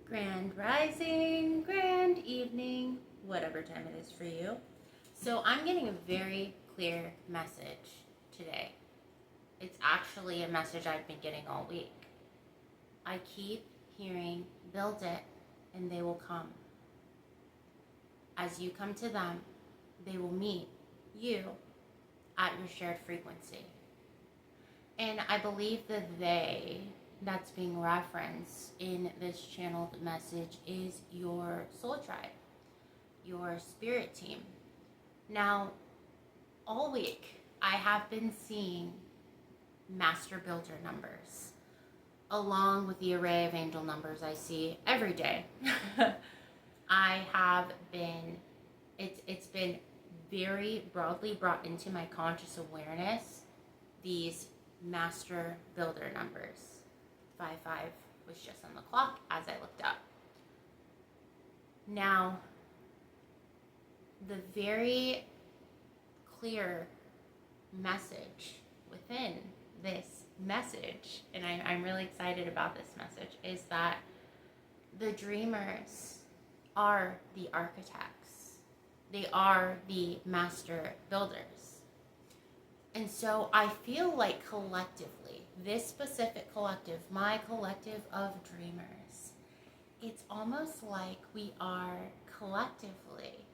Grand rising, grand evening, whatever time it is for you. So, I'm getting a very clear message today. It's actually a message I've been getting all week. I keep hearing, build it, and they will come. As you come to them, they will meet you at your shared frequency. And I believe the they that's being referenced in this channeled message is your soul tribe, your spirit team. Now, all week, I have been seeing master builder numbers along with the array of angel numbers I see every day. I have been, it's been very broadly brought into my conscious awareness, these master builder numbers. 5-5 was just on the clock as I looked up. Now, the very clear message within this message, and I'm really excited about this message, is that the dreamers are the architects. They are the master builders. And so I feel like collectively, this specific collective, my collective of dreamers, it's almost like we are collectively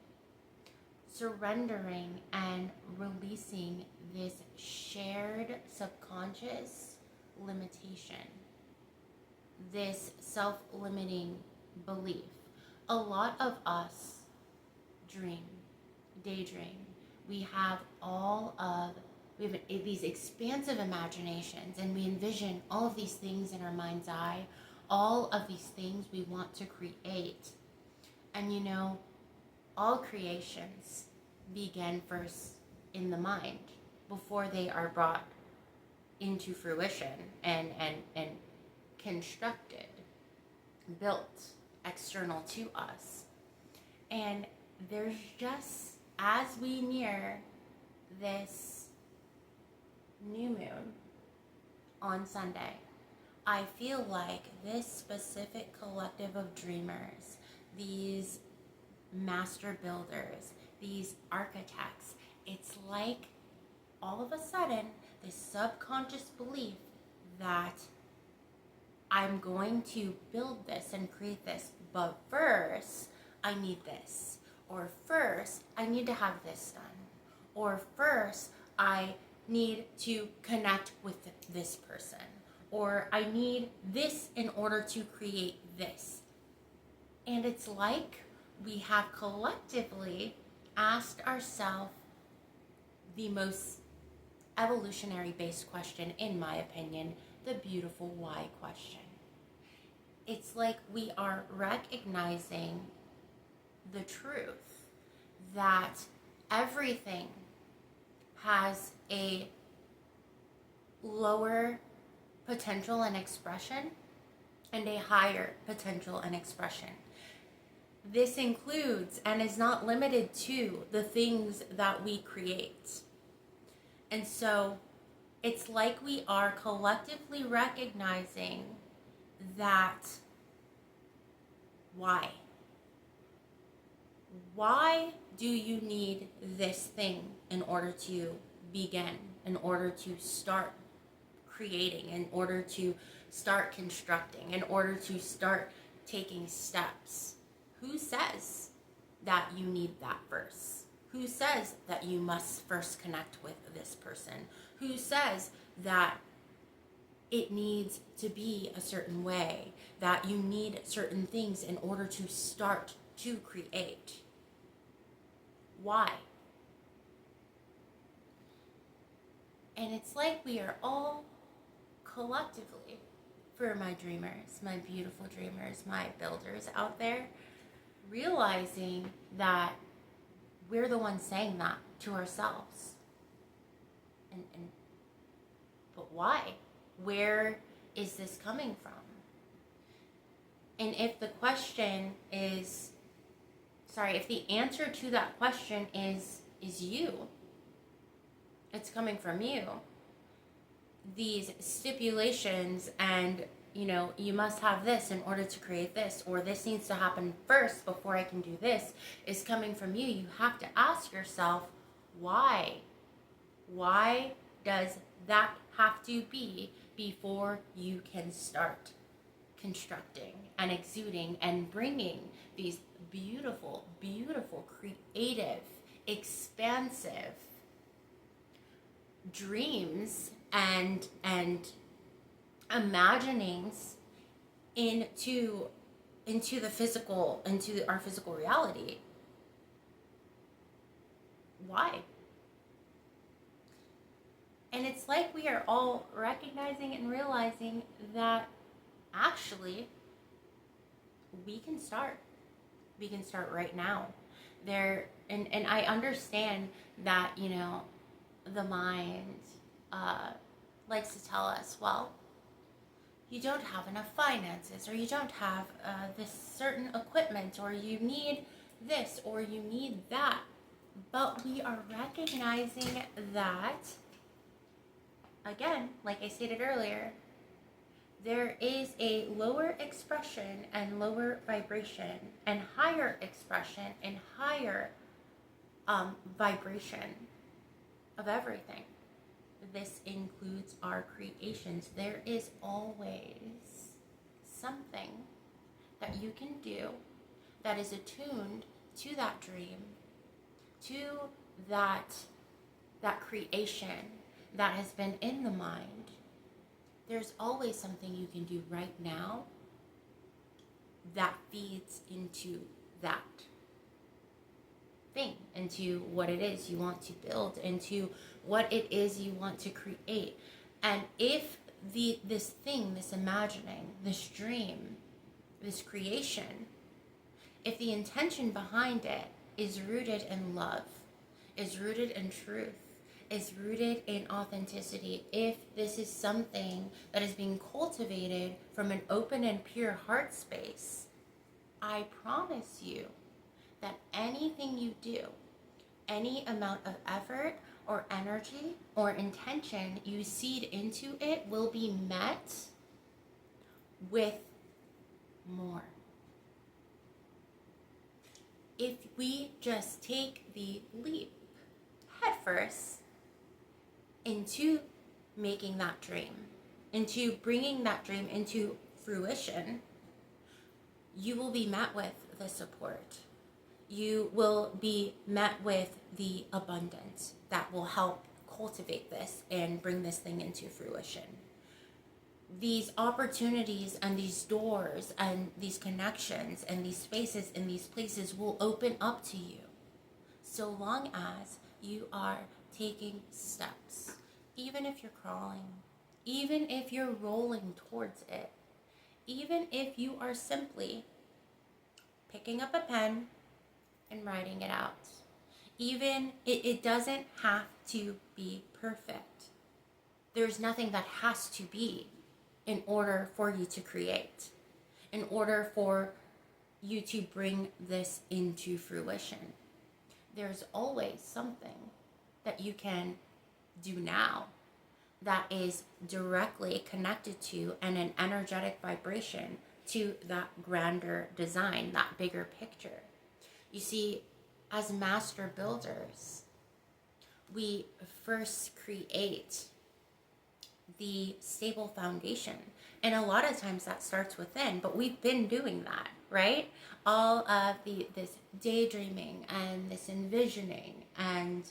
surrendering and releasing this shared subconscious limitation, this self-limiting belief. A lot of us dream, daydream. We have these expansive imaginations, and we envision all of these things in our mind's eye, all of these things we want to create. And all creations begin first in the mind before they are brought into fruition and constructed, built external to us. And there's just, as we near this new moon on Sunday, I feel like this specific collective of dreamers, these master builders, these architects, it's like all of a sudden this subconscious belief that I'm going to build this and create this, but first I need this, or first I need to have this done, or first I need to connect with this person, or I need this in order to create this. And it's like we have collectively asked ourselves the most evolutionary based question, in my opinion, the beautiful why question. It's like we are recognizing the truth that everything has a lower potential and expression and a higher potential and expression. This includes and is not limited to the things that we create. And so it's like we are collectively recognizing that why? Why do you need this thing in order to begin, in order to start creating, in order to start constructing, in order to start taking steps? Who says that you need that first? Who says that you must first connect with this person? Who says that it needs to be a certain way, that you need certain things in order to start to create? Why? And it's like we are all collectively, for my dreamers, my beautiful dreamers, my builders out there, realizing that we're the ones saying that to ourselves. But why? Where is this coming from? And if the answer to that question is you, it's coming from you, these stipulations and you must have this in order to create this, or this needs to happen first before I can do this, is coming from you. You have to ask yourself, why? Why does that have to be before you can start constructing and exuding and bringing these beautiful, beautiful, creative, expansive dreams and imaginings into the physical, into our physical reality? Why? And it's like we are all recognizing and realizing that actually we can start. We can start right now. And I understand that, the mind likes to tell us, well, you don't have enough finances, or you don't have this certain equipment, or you need this, or you need that. But we are recognizing that, again, like I stated earlier, there is a lower expression and lower vibration, and higher expression and higher vibration of everything. This includes our creations. There is always something that you can do that is attuned to that dream, to that creation that has been in the mind. There's always something you can do right now that feeds into that thing, into what it is you want to build, into what it is you want to create. And if this thing, this imagining, this dream, this creation, if the intention behind it is rooted in love, is rooted in truth, is rooted in authenticity, if this is something that is being cultivated from an open and pure heart space, I promise you that anything you do, any amount of effort or energy or intention you seed into it, will be met with more. If we just take the leap headfirst into making that dream, into bringing that dream into fruition, you will be met with the support. You will be met with the abundance that will help cultivate this and bring this thing into fruition. These opportunities and these doors and these connections and these spaces and these places will open up to you, so long as you are taking steps. Even if you're crawling, even if you're rolling towards it, even if you are simply picking up a pen and writing it out. Even it doesn't have to be perfect. There's nothing that has to be in order for you to create, in order for you to bring this into fruition. There's always something that you can do now that is directly connected to and an energetic vibration to that grander design, that bigger picture. You see, as master builders, we first create the stable foundation. And a lot of times that starts within, but we've been doing that, right? All of this daydreaming and this envisioning and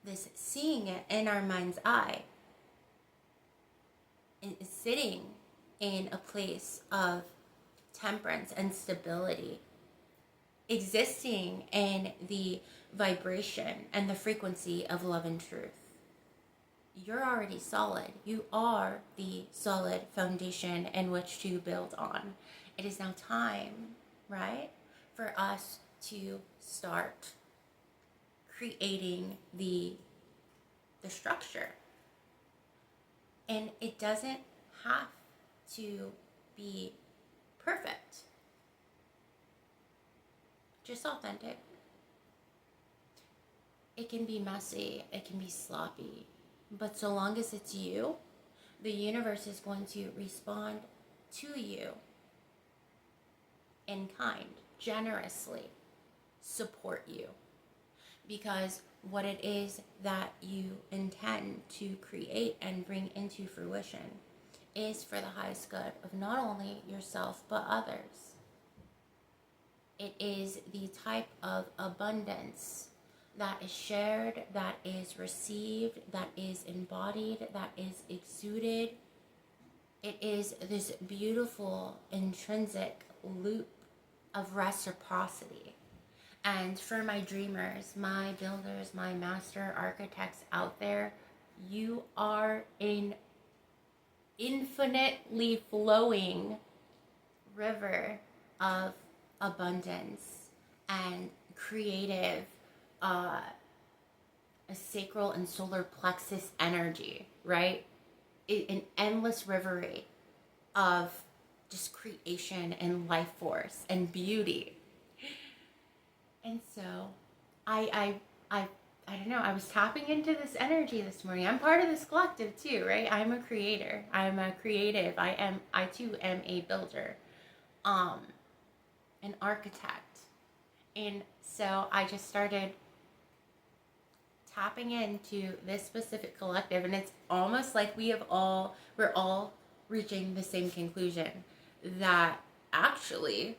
this seeing it in our mind's eye, and sitting in a place of temperance and stability, existing in the vibration and the frequency of love and truth. You're already solid. You are the solid foundation in which to build on. It is now time, right, for us to start creating the structure. And it doesn't have to be perfect. Just authentic. It can be messy, it can be sloppy, but so long as it's you, the universe is going to respond to you in kind, generously support you. Because what it is that you intend to create and bring into fruition is for the highest good of not only yourself but others. It is the type of abundance that is shared, that is received, that is embodied, that is exuded. It is this beautiful intrinsic loop of reciprocity. And for my dreamers, my builders, my master architects out there, you are an infinitely flowing river of abundance and creative, a sacral and solar plexus energy, right? An endless rivery of just creation and life force and beauty. And so I don't know, I was tapping into this energy this morning. I'm part of this collective too, right? I'm a creator. I'm a creative. I too am a builder, an architect. And so I just started tapping into this specific collective, and it's almost like we're all reaching the same conclusion that actually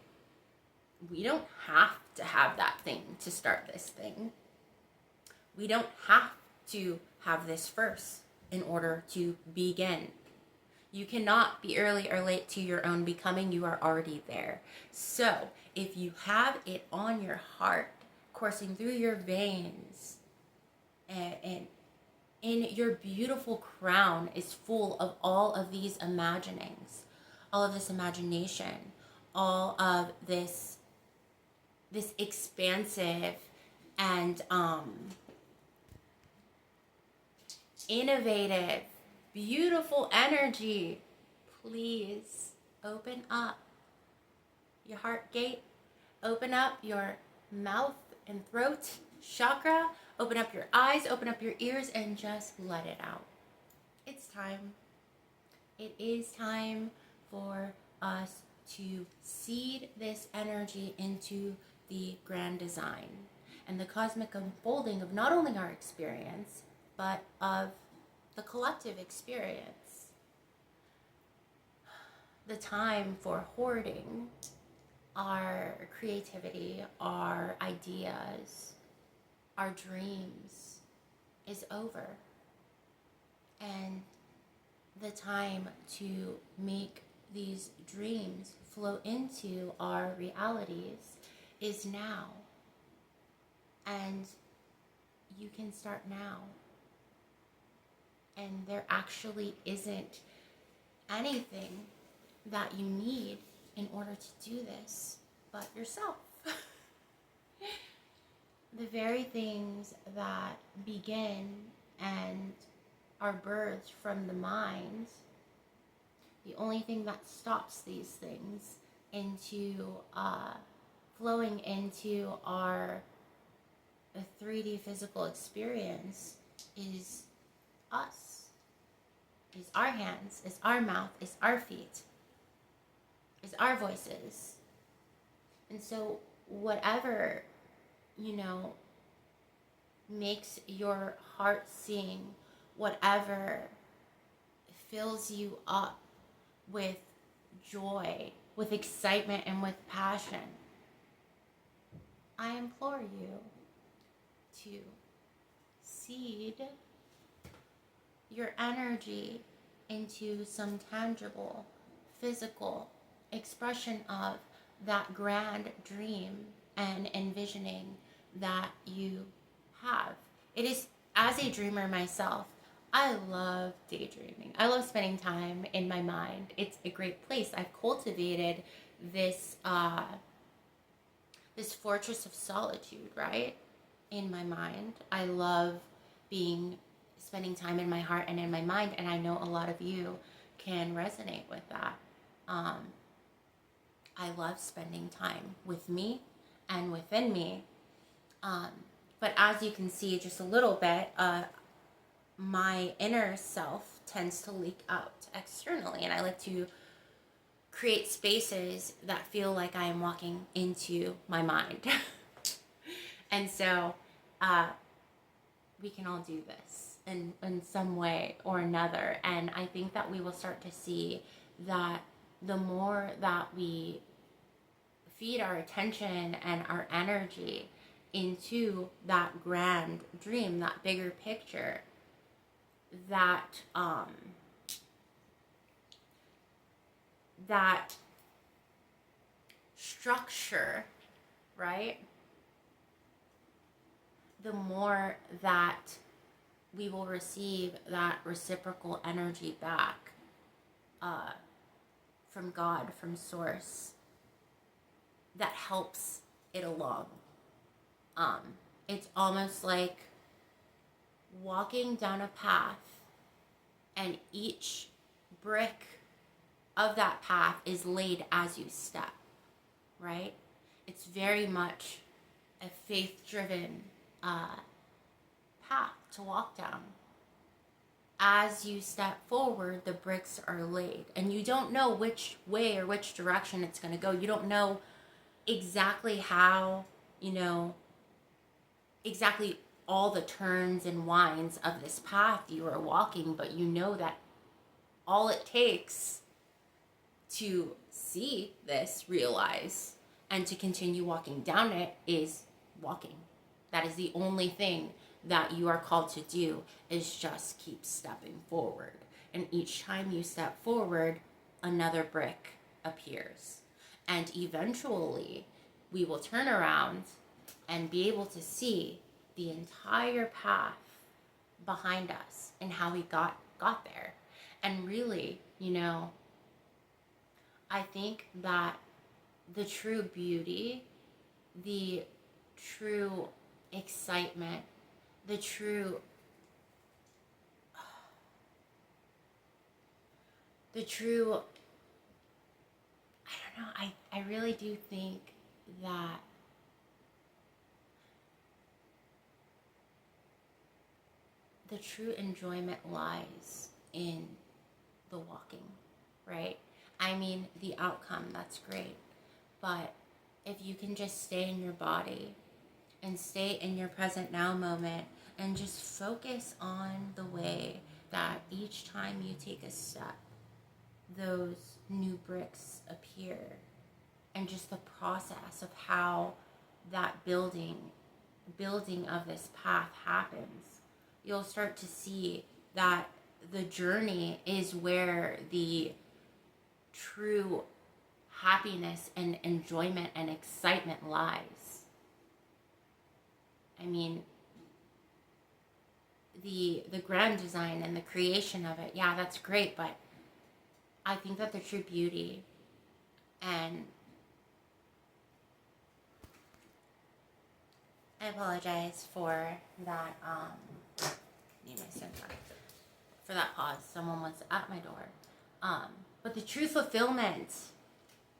we don't have to have that thing to start this thing. We don't have to have this first in order to begin. You cannot be early or late to your own becoming. You are already there. So if you have it on your heart, coursing through your veins, and in your beautiful crown is full of all of these imaginings, all of this imagination, all of this expansive and innovative, beautiful energy, please open up your heart gate, open up your mouth and throat chakra, open up your eyes, open up your ears, and just let it out. It's time. It is time for us to seed this energy into the grand design and the cosmic unfolding of not only our experience, but of the collective experience. The time for hoarding our creativity, our ideas, our dreams is over. And the time to make these dreams flow into our realities is now. And you can start now. And there actually isn't anything that you need in order to do this but yourself. The very things that begin and are birthed from the mind, the only thing that stops these things into flowing into our 3D physical experience is us, is our hands, is our mouth, is our feet, is our voices. And so whatever, makes your heart sing, whatever fills you up with joy, with excitement, and with passion, I implore you to seed your energy into some tangible, physical expression of that grand dream and envisioning that you have. It is, as a dreamer myself, I love daydreaming. I love spending time in my mind. It's a great place. I've cultivated this this fortress of solitude, right? In my mind. I love spending time in my heart and in my mind, and I know a lot of you can resonate with that. I love spending time with me and within me. But as you can see just a little bit, my inner self tends to leak out externally, and I like to create spaces that feel like I am walking into my mind. And so we can all do this in some way or another. And I think that we will start to see that the more that we feed our attention and our energy into that grand dream, that bigger picture, that that structure, right? The more that we will receive that reciprocal energy back from God, from Source, that helps it along. It's almost like walking down a path, and each brick of that path is laid as you step, right? It's very much a faith-driven path to walk down. As you step forward, the bricks are laid, and you don't know which way or which direction it's going to go. You don't know exactly how, exactly all the turns and winds of this path you are walking, but you know that all it takes to see this, realize, and to continue walking down it is walking. That is the only thing that you are called to do, is just keep stepping forward. And each time you step forward, another brick appears. And eventually, we will turn around and be able to see the entire path behind us and how we got there. And really, I think that the true beauty, the true excitement, the true I don't know, I really do think that the true enjoyment lies in the walking, right? I mean, the outcome, that's great. But if you can just stay in your body and stay in your present now moment and just focus on the way that each time you take a step, those new bricks appear, and just the process of how that building of this path happens, you'll start to see that the journey is where the true happiness and enjoyment and excitement lies. I mean, the grand design and the creation of it, yeah, that's great, but I think that the true beauty, and I apologize for that, for that pause. Someone was at my door. But the true fulfillment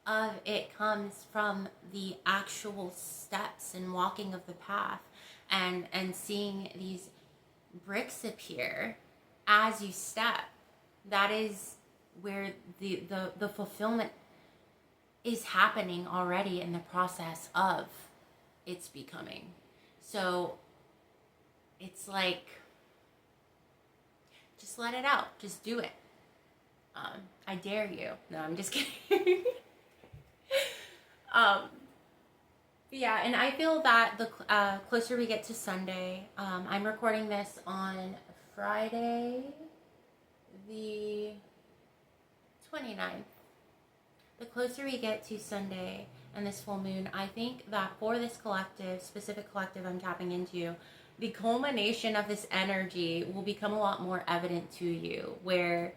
of it comes from the actual steps and walking of the path, and seeing these bricks appear as you step. That is where the fulfillment is happening already in the process of its becoming. So it's like, just let it out. Just do it. I dare you. No, I'm just kidding. Yeah, and I feel that the closer we get to Sunday, I'm recording this on Friday, the 29th. The closer we get to Sunday and this full moon, I think that for this specific collective I'm tapping into, the culmination of this energy will become a lot more evident to you, where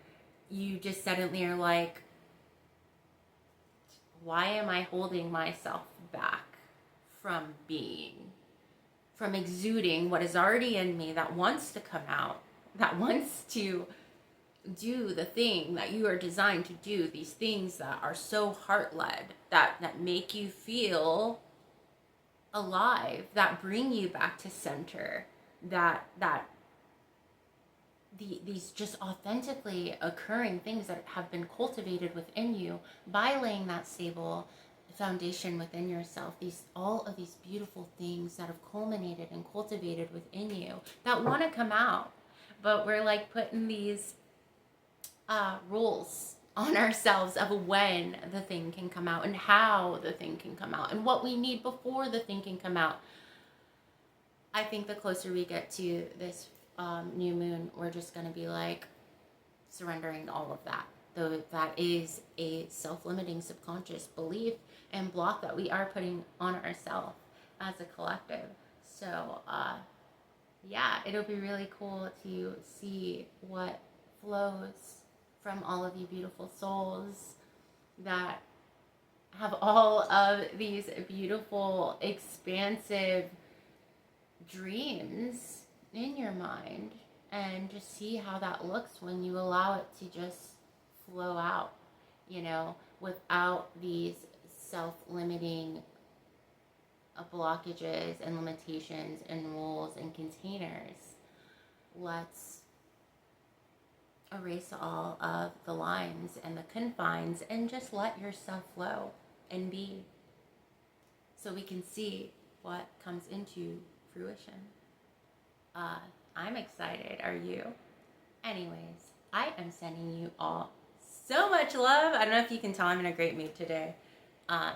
you just suddenly are like, why am I holding myself back from exuding what is already in me, that wants to come out, that wants to do the thing that you are designed to do, these things that are so heart-led, that make you feel alive, that bring you back to center, that these just authentically occurring things that have been cultivated within you by laying that stable foundation within yourself, these all of these beautiful things that have culminated and cultivated within you that want to come out, but we're like putting these rules on ourselves of when the thing can come out and how the thing can come out and what we need before the thing can come out. I think the closer we get to this new moon, we're just going to be like surrendering all of that. Though that is a self-limiting subconscious belief and block that we are putting on ourselves as a collective. So, yeah, it'll be really cool to see what flows from all of you beautiful souls that have all of these beautiful, expansive dreams in your mind, and just see how that looks when you allow it to just flow out, without these self-limiting blockages and limitations and rules and containers. Let's erase all of the lines and the confines and just let yourself flow and be, so we can see what comes into fruition. I'm excited. Are you? Anyways, I am sending you all so much love. I don't know if you can tell I'm in a great mood today. I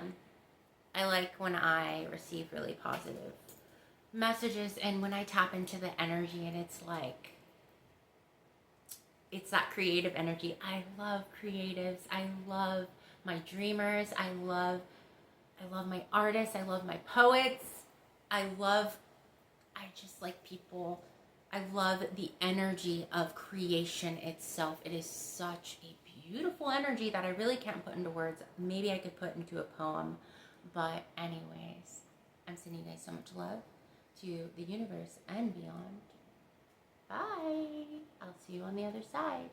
like when I receive really positive messages and when I tap into the energy and it's like, it's that creative energy. I love creatives. I love my dreamers. I love my artists. I love my poets. I just like people. I love the energy of creation itself. It is such a beautiful energy that I really can't put into words. Maybe I could put into a poem. But anyways, I'm sending you guys so much love to the universe and beyond. Bye. I'll see you on the other side.